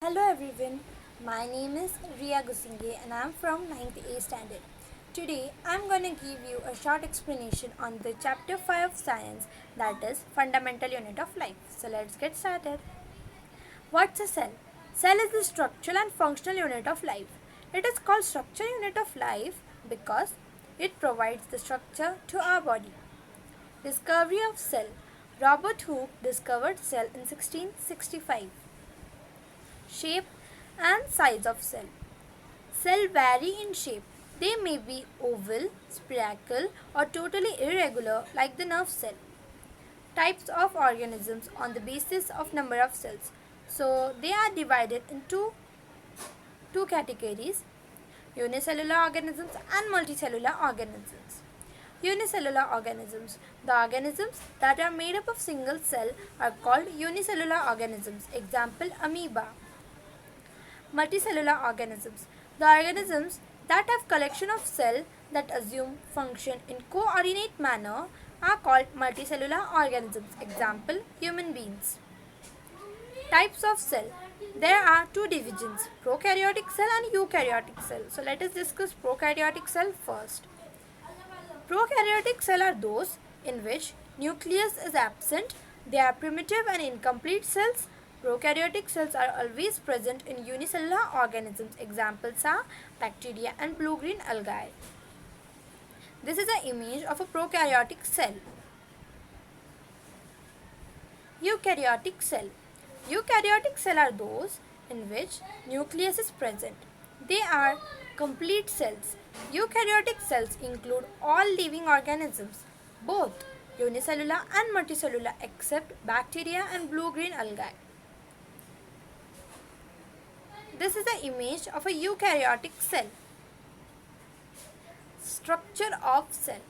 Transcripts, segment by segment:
Hello everyone, my name is Ria Gusinge and I am from 9th A standard. Today I am going to give you a short explanation on the chapter 5 of science, that is fundamental unit of life. So let's get started. What's a cell? Cell is the structural and functional unit of life. It is called structural unit of life because it provides the structure to our body. Discovery of cell. Robert Hooke discovered cell in 1665. Shape and size of cell. Cell vary in shape. They may be oval, spherical or totally irregular like the nerve cell. Types of organisms on the basis of number of cells. So they are divided into two categories: unicellular organisms and multicellular organisms. Unicellular organisms. The organisms that are made up of single cell are called unicellular organisms. Example, amoeba. Multicellular organisms. The organisms that have collection of cells that assume function in coordinate manner are called multicellular organisms. Example, human beings. Types of cell. There are two divisions, prokaryotic cell and eukaryotic cell. So let us discuss prokaryotic cell first. Prokaryotic cell are those in which nucleus is absent. They are primitive and incomplete cells. Prokaryotic cells are always present in unicellular organisms. Examples are bacteria and blue-green algae. This is an image of a prokaryotic cell. Eukaryotic cell. Eukaryotic cell are those in which nucleus is present. They are complete cells. Eukaryotic cells include all living organisms, both unicellular and multicellular, except bacteria and blue-green algae. This is the image of a eukaryotic cell. Structure of cell.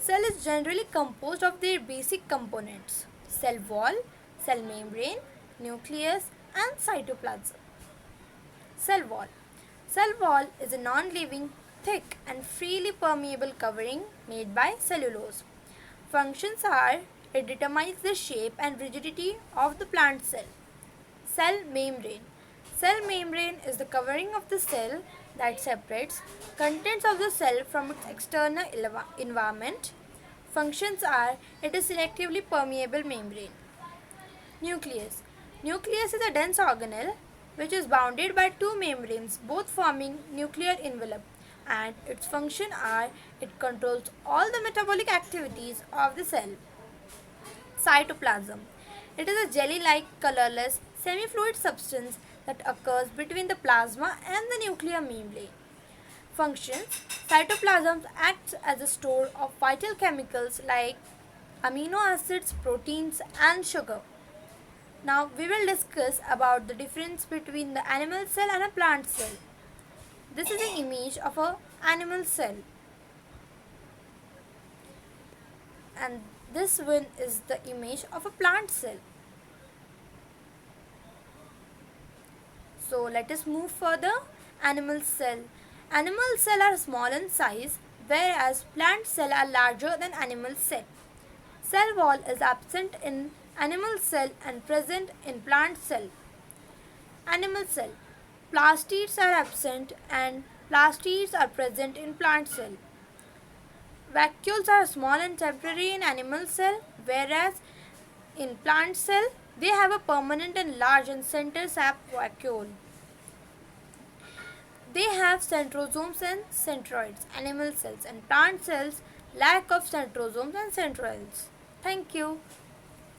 Cell is generally composed of their basic components: cell wall, cell membrane, nucleus and cytoplasm. Cell wall. Cell wall is a non-living, thick and freely permeable covering made by cellulose. Functions are: it determines the shape and rigidity of the plant cell. Cell membrane. Cell membrane is the covering of the cell that separates contents of the cell from its external environment. Functions are: it is selectively permeable membrane. Nucleus. Nucleus is a dense organelle which is bounded by two membranes, both forming nuclear envelope, and its function are: it controls all the metabolic activities of the cell. Cytoplasm. It is a jelly-like, colorless, semi-fluid substance that occurs between the plasma and the nuclear membrane. Functions: cytoplasm acts as a store of vital chemicals like amino acids, proteins and sugar. Now we will discuss about the difference between the animal cell and a plant cell. This is an image of an animal cell, and this one is the image of a plant cell. So let us move further. Animal cell. Animal cell are small in size, whereas plant cell are larger than animal cell. Cell wall is absent in animal cell and present in plant cell. Animal cell. Plastids are absent and plastids are present in plant cell. Vacuoles are small and temporary in animal cell, whereas in plant cell they have a permanent and large and center sap vacuole. They have centrosomes and centroids. Animal cells and plant cells lack of centrosomes and centroids. Thank you.